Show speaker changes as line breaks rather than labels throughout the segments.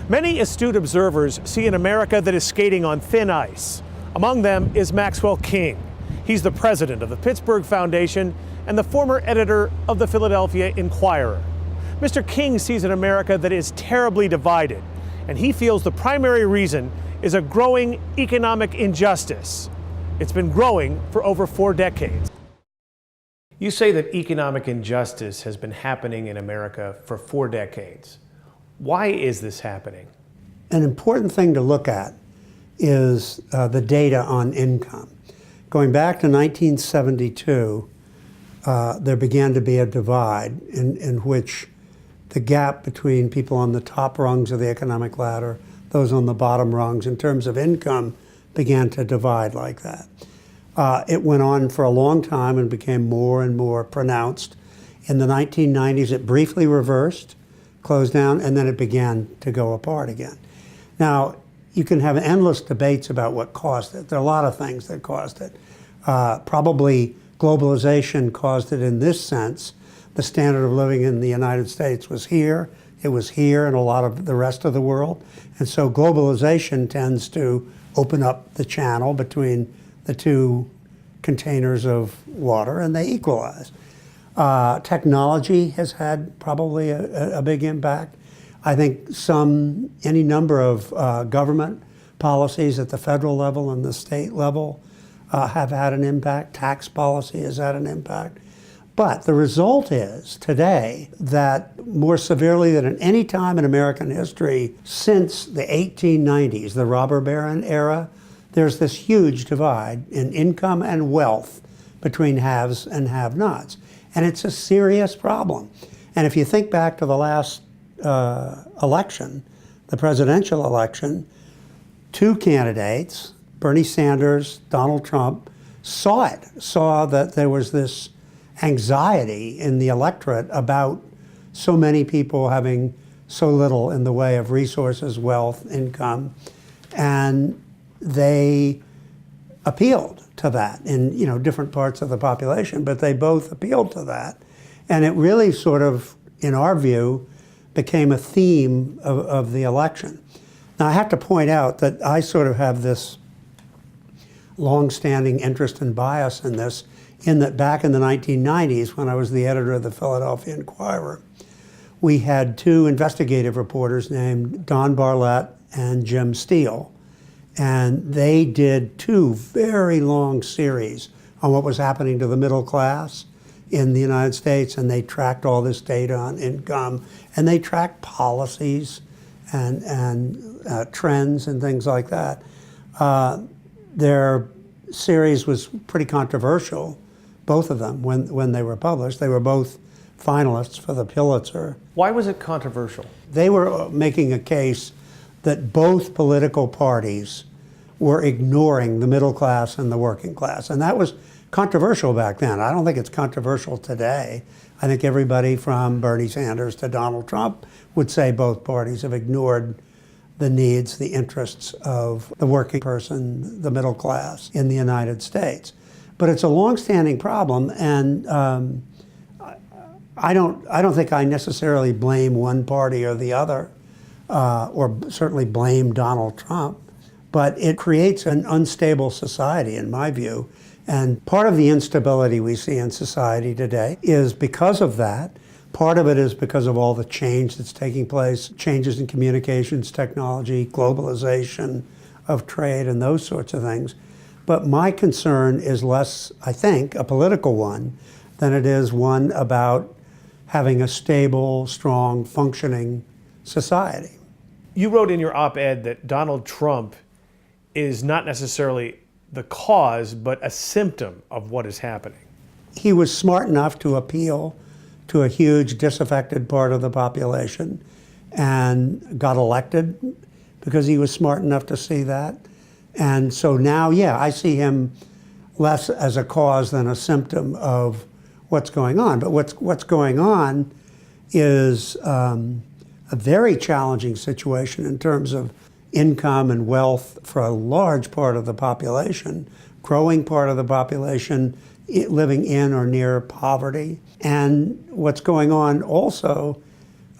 Many astute observers see an America that is skating on thin ice. Among them is Maxwell King. He's the president of the Pittsburgh Foundation and the former editor of the Philadelphia Inquirer. Mr. King sees an America that is terribly divided, and he feels the primary reason is a growing economic injustice. It's been growing for over 4 decades. You say that economic injustice has been happening in America for 4 decades. Why is this happening?
An important thing to look at is the data on income. Going back to 1972, there began to be a divide in which the gap between people on the top rungs of the economic ladder, those on the bottom rungs in terms of income, began to divide like that. It went on for a long time and became more and more pronounced. In the 1990s, it briefly reversed, closed down, and then it began to go apart again. Now, you can have endless debates about what caused it. There are a lot of things that caused it. Probably globalization caused it in this sense. The standard of living in the United States was here. It was here in a lot of the rest of the world. And so globalization tends to open up the channel between the two containers of water, and they equalize. Technology has had probably a big impact. I think any number of government policies at the federal level and the state level have had an impact. Tax policy has had an impact. But the result is today that more severely than at any time in American history since the 1890s, the robber baron era, there's this huge divide in income and wealth between haves and have-nots. And it's a serious problem. And if you think back to the last election, the presidential election, 2 candidates, Bernie Sanders, Donald Trump, saw that there was this anxiety in the electorate about so many people having so little in the way of resources, wealth, income, and they appealed to that in different parts of the population, but they both appealed to that. And it really sort of, in our view, became a theme of the election. Now, I have to point out that I sort of have this long-standing interest and bias in this, in that back in the 1990s, when I was the editor of the Philadelphia Inquirer, we had 2 investigative reporters named Don Barlett and Jim Steele. And they did 2 very long series on what was happening to the middle class in the United States, and they tracked all this data on income, and they tracked policies and trends and things like that. Their series was pretty controversial, both of them, when they were published. They were both finalists for the Pulitzer.
Why was it controversial?
They were making a case that both political parties were ignoring the middle class and the working class. And that was controversial back then. I don't think it's controversial today. I think everybody from Bernie Sanders to Donald Trump would say both parties have ignored the needs, the interests of the working person, the middle class in the United States. But it's a longstanding problem, and I don't think I necessarily blame one party or the other, or certainly blame Donald Trump. But it creates an unstable society, in my view. And part of the instability we see in society today is because of that. Part of it is because of all the change that's taking place, changes in communications technology, globalization of trade, and those sorts of things. But my concern is less, I think, a political one than it is one about having a stable, strong, functioning society.
You wrote in your op-ed that Donald Trump is not necessarily the cause, but a symptom of what is happening.
He was smart enough to appeal to a huge disaffected part of the population and got elected because he was smart enough to see that. And so now, yeah, I see him less as a cause than a symptom of what's going on. But what's going on is a very challenging situation in terms of income and wealth for a large part of the population, growing part of the population living in or near poverty. And what's going on also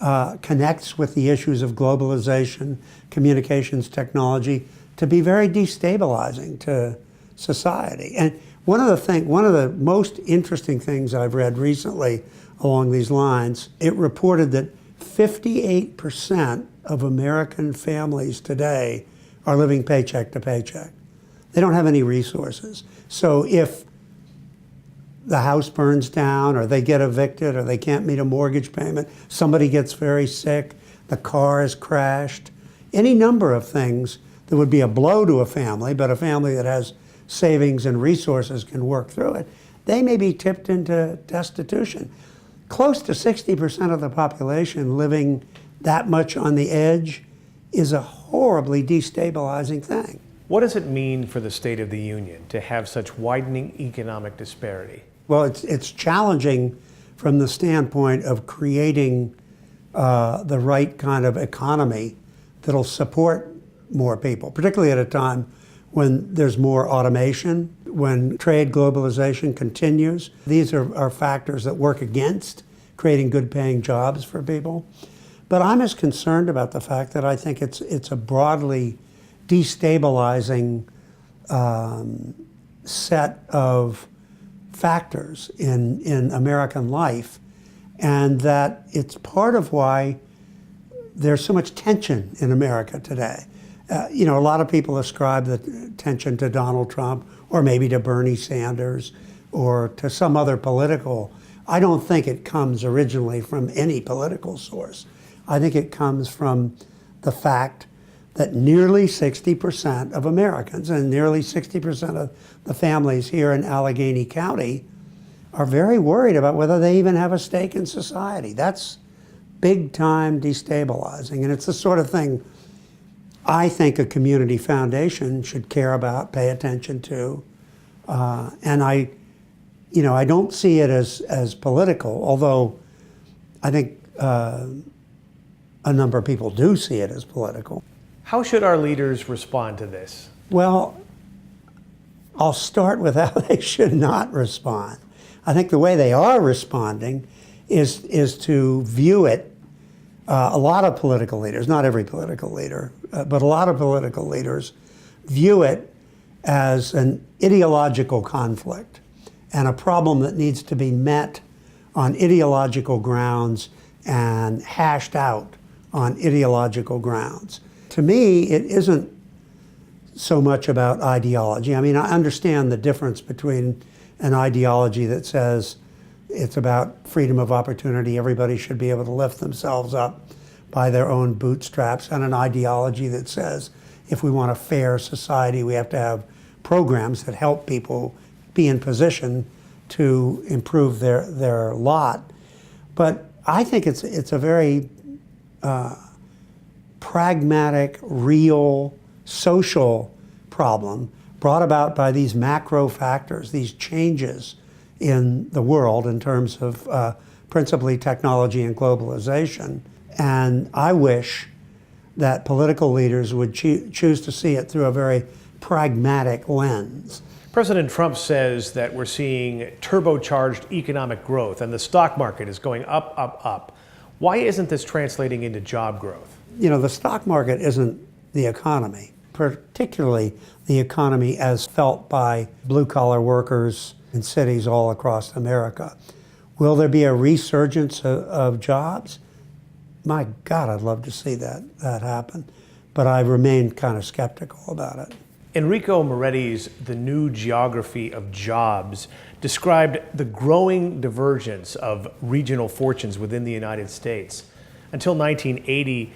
connects with the issues of globalization, communications technology, to be very destabilizing to society. And one of the most interesting things I've read recently along these lines, it reported that 58% of American families today are living paycheck to paycheck. They don't have any resources. So if the house burns down, or they get evicted, or they can't meet a mortgage payment, somebody gets very sick, the car is crashed, any number of things that would be a blow to a family, but a family that has savings and resources can work through it, they may be tipped into destitution. Close to 60% of the population living that much on the edge is a horribly destabilizing thing.
What does it mean for the State of the Union to have such widening economic disparity?
Well, it's challenging from the standpoint of creating the right kind of economy that'll support more people, particularly at a time when there's more automation, when trade globalization continues. These are factors that work against creating good paying jobs for people. But I'm as concerned about the fact that I think it's a broadly destabilizing set of factors in American life, and that it's part of why there's so much tension in America today. A lot of people ascribe the tension to Donald Trump, or maybe to Bernie Sanders, or to some other political. I don't think it comes originally from any political source. I think it comes from the fact that nearly 60% of Americans and nearly 60% of the families here in Allegheny County are very worried about whether they even have a stake in society. That's big time destabilizing, and it's the sort of thing I think a community foundation should care about, pay attention to, and I don't see it as political, although I think a number of people do see it as political.
How should our leaders respond to this?
Well, I'll start with how they should not respond. I think the way they are responding is to view it. A lot of political leaders, not every political leader, but a lot of political leaders view it as an ideological conflict and a problem that needs to be met on ideological grounds and hashed out on ideological grounds. To me, it isn't so much about ideology. I mean, I understand the difference between an ideology that says it's about freedom of opportunity, everybody should be able to lift themselves up by their own bootstraps, and an ideology that says if we want a fair society, we have to have programs that help people be in position to improve their lot. But I think it's a very pragmatic, real, social problem brought about by these macro factors, these changes in the world in terms of principally technology and globalization. And I wish that political leaders would choose to see it through a very pragmatic lens.
President Trump says that we're seeing turbocharged economic growth and the stock market is going up, up, up. Why isn't this translating into job growth?
The stock market isn't the economy, particularly the economy as felt by blue-collar workers in cities all across America. Will there be a resurgence of jobs? My God, I'd love to see that happen, but I remain kind of skeptical about it.
Enrico Moretti's The New Geography of Jobs described the growing divergence of regional fortunes within the United States. Until 1980,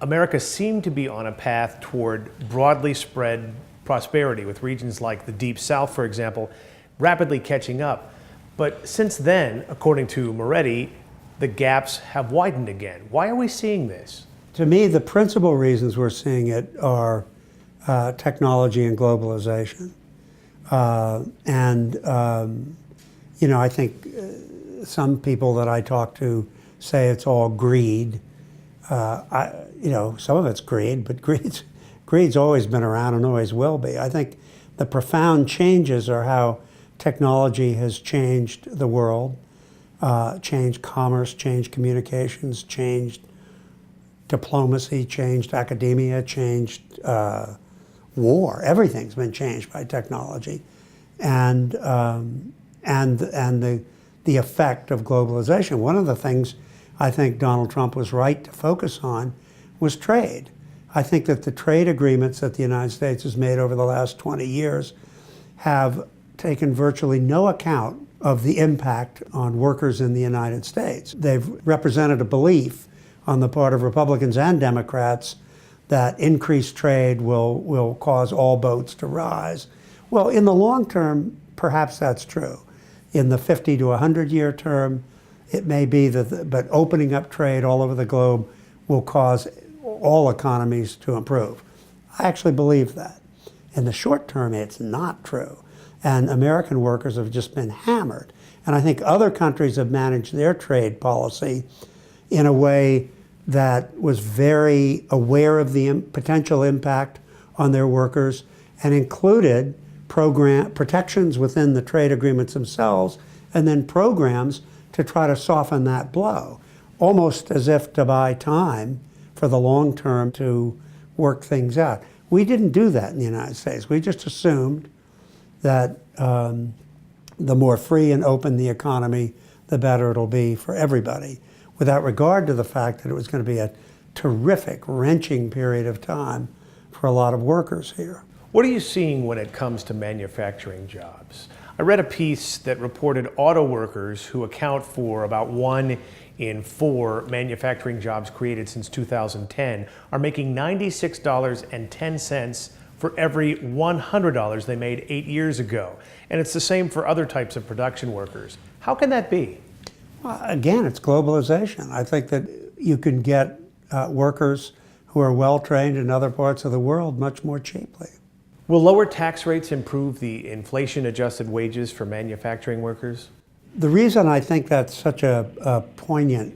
America seemed to be on a path toward broadly spread prosperity, with regions like the Deep South, for example, rapidly catching up. But since then, according to Moretti, the gaps have widened again. Why are we seeing this?
To me, the principal reasons we're seeing it are technology and globalization. I think some people that I talk to say it's all greed. Some of it's greed, but greed's always been around and always will be. I think the profound changes are how technology has changed the world, changed commerce, changed communications, changed diplomacy changed, academia changed, war. Everything's been changed by technology, and the effect of globalization. One of the things I think Donald Trump was right to focus on was trade. I think that the trade agreements that the United States has made over the last 20 years have taken virtually no account of the impact on workers in the United States. They've represented a belief on the part of Republicans and Democrats that increased trade will cause all boats to rise. Well, in the long term, perhaps that's true. In the 50 to 100-year term, it may be that, but opening up trade all over the globe will cause all economies to improve. I actually believe that. In the short term, it's not true. And American workers have just been hammered. And I think other countries have managed their trade policy in a way that was very aware of the potential impact on their workers and included protections within the trade agreements themselves and then programs to try to soften that blow, almost as if to buy time for the long term to work things out. We didn't do that in the United States. We just assumed that the more free and open the economy, the better it'll be for everybody, without regard to the fact that it was going to be a terrific, wrenching period of time for a lot of workers here.
What are you seeing when it comes to manufacturing jobs? I read a piece that reported auto workers, who account for about 1 in 4 manufacturing jobs created since 2010, are making $96.10 for every $100 they made 8 years ago. And it's the same for other types of production workers. How can that be?
Well, again, it's globalization. I think that you can get workers who are well-trained in other parts of the world much more cheaply.
Will lower tax rates improve the inflation-adjusted wages for manufacturing workers?
The reason I think that's such a poignant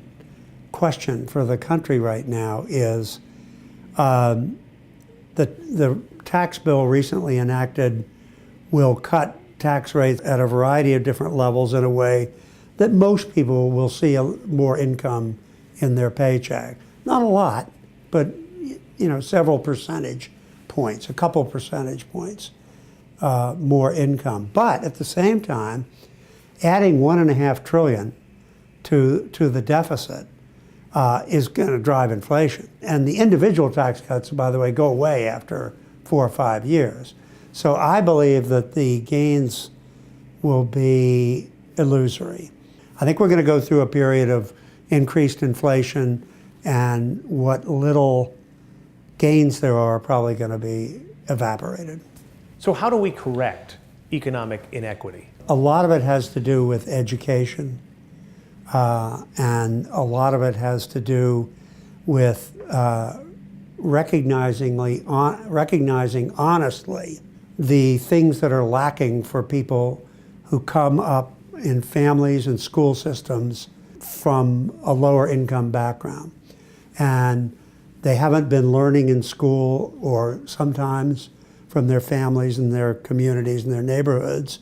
question for the country right now is the tax bill recently enacted will cut tax rates at a variety of different levels in a way that most people will see more income in their paycheck. Not a lot, but several percentage points, a couple percentage points more income. But at the same time, adding $1.5 trillion to the deficit is going to drive inflation. And the individual tax cuts, by the way, go away after 4 or 5 years. So I believe that the gains will be illusory. I think we're going to go through a period of increased inflation, and what little gains there are probably going to be evaporated.
So how do we correct economic inequity?
A lot of it has to do with education, and a lot of it has to do with recognizing honestly the things that are lacking for people who come up in families and school systems from a lower income background. And they haven't been learning in school, or sometimes from their families and their communities and their neighborhoods,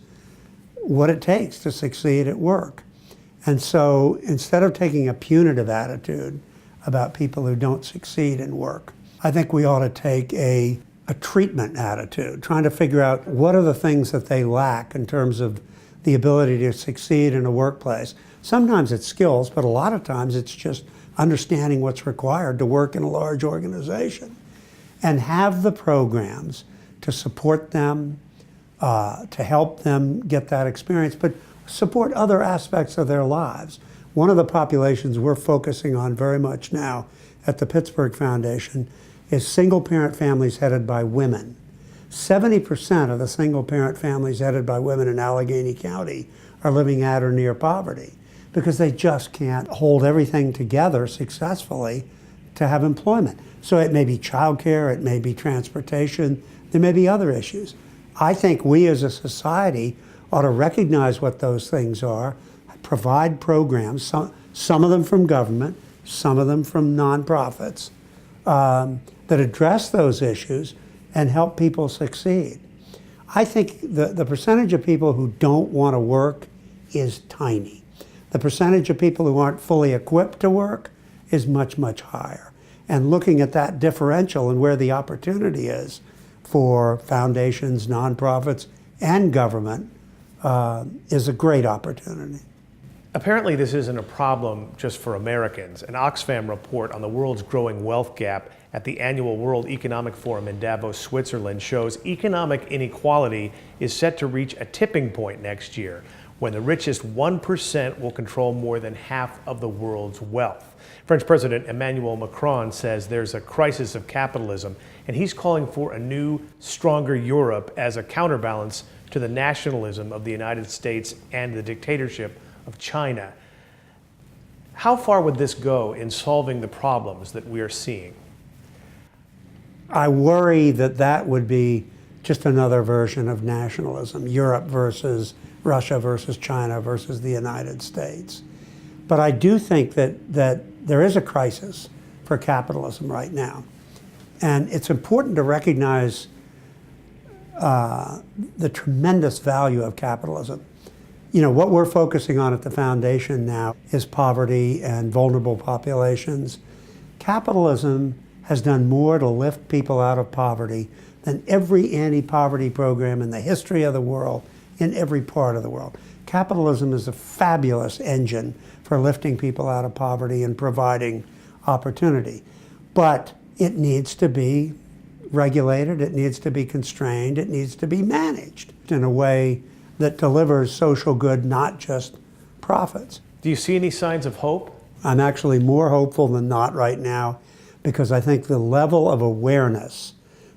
what it takes to succeed at work. And so instead of taking a punitive attitude about people who don't succeed in work, I think we ought to take a treatment attitude, trying to figure out what are the things that they lack in terms of the ability to succeed in a workplace. Sometimes it's skills, but a lot of times it's just understanding what's required to work in a large organization, and have the programs to support them, to help them get that experience, but support other aspects of their lives. One of the populations we're focusing on very much now at the Pittsburgh Foundation is single-parent families headed by women. 70% of the single-parent families headed by women in Allegheny County are living at or near poverty because they just can't hold everything together successfully to have employment. So it may be childcare, it may be transportation, there may be other issues. I think we as a society ought to recognize what those things are, provide programs, some of them from government, some of them from nonprofits, that address those issues and help people succeed. I think the percentage of people who don't want to work is tiny. The percentage of people who aren't fully equipped to work is much, much higher. And looking at that differential and where the opportunity is for foundations, nonprofits, and government is a great opportunity.
Apparently, this isn't a problem just for Americans. An Oxfam report on the world's growing wealth gap at the annual World Economic Forum in Davos, Switzerland, shows economic inequality is set to reach a tipping point next year, when the richest 1% will control more than half of the world's wealth. French President Emmanuel Macron says there's a crisis of capitalism, and he's calling for a new, stronger Europe as a counterbalance to the nationalism of the United States and the dictatorship of China. How far would this go in solving the problems that we are seeing?
I worry that that would be just another version of nationalism, Europe versus Russia versus China versus the United States. But I do think that there is a crisis for capitalism right now. And it's important to recognize the tremendous value of capitalism. You know, what we're focusing on at the foundation now is poverty and vulnerable populations. Capitalism has done more to lift people out of poverty than every anti-poverty program in the history of the world, in every part of the world. Capitalism is a fabulous engine for lifting people out of poverty and providing opportunity. But it needs to be regulated, it needs to be constrained, it needs to be managed in a way that delivers social good, not just profits.
Do you see any signs of hope?
I'm actually more hopeful than not right now, because I think the level of awareness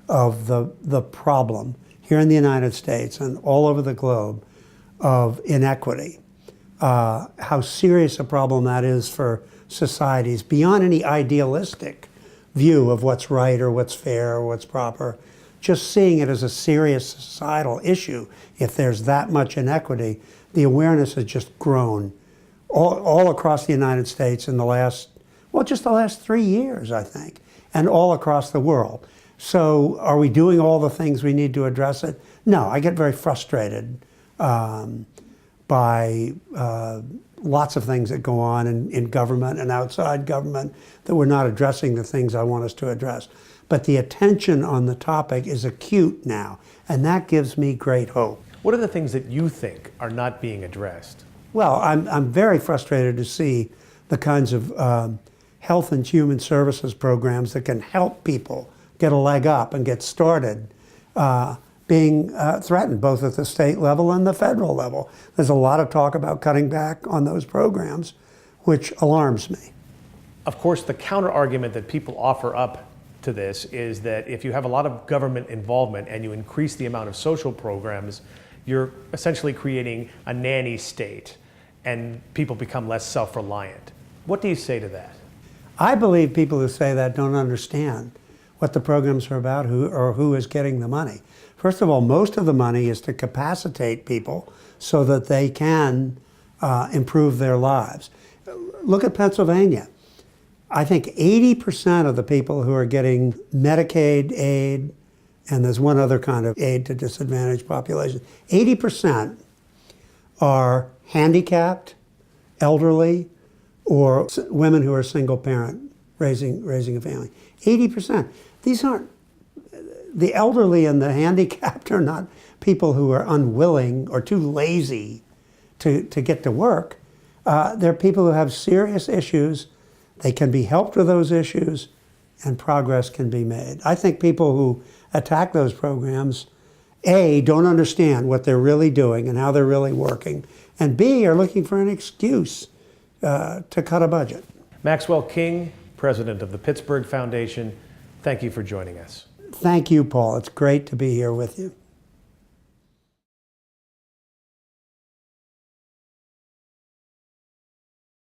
of the problem here in the United States and all over the globe of inequity, how serious a problem that is for societies beyond any idealistic view of what's right or what's fair or what's proper. Just seeing it as a serious societal issue, if there's that much inequity, the awareness has just grown all across the United States in the last 3 years, I think, and all across the world. So are we doing all the things we need to address it? No, I get very frustrated by lots of things that go on in government and outside government that we're not addressing the things I want us to address. But the attention on the topic is acute now, and that gives me great hope.
What are the things that you think are not being addressed?
Well, I'm very frustrated to see the kinds of health and human services programs that can help people get a leg up and get started being threatened, both at the state level and the federal level. There's a lot of talk about cutting back on those programs, which alarms me.
Of course, the counter-argument that people offer up to this is that if you have a lot of government involvement and you increase the amount of social programs, you're essentially creating a nanny state and people become less self-reliant. What do you say to that?
I believe people who say that don't understand what the programs are about, who is getting the money. First of all, most of the money is to capacitate people so that they can improve their lives. Look at Pennsylvania. I think 80% of the people who are getting Medicaid aid, and there's one other kind of aid to disadvantaged populations, 80% are handicapped, elderly, or women who are single parent raising a family. 80%. These aren't, the elderly and the handicapped are not people who are unwilling or too lazy to get to work. They're people who have serious issues. They can be helped with those issues, and progress can be made. I think people who attack those programs, A, don't understand what they're really doing and how they're really working, and B, are looking for an excuse to cut a budget.
Maxwell King, president of the Pittsburgh Foundation, thank you for joining us.
Thank you, Paul. It's great to be here with you.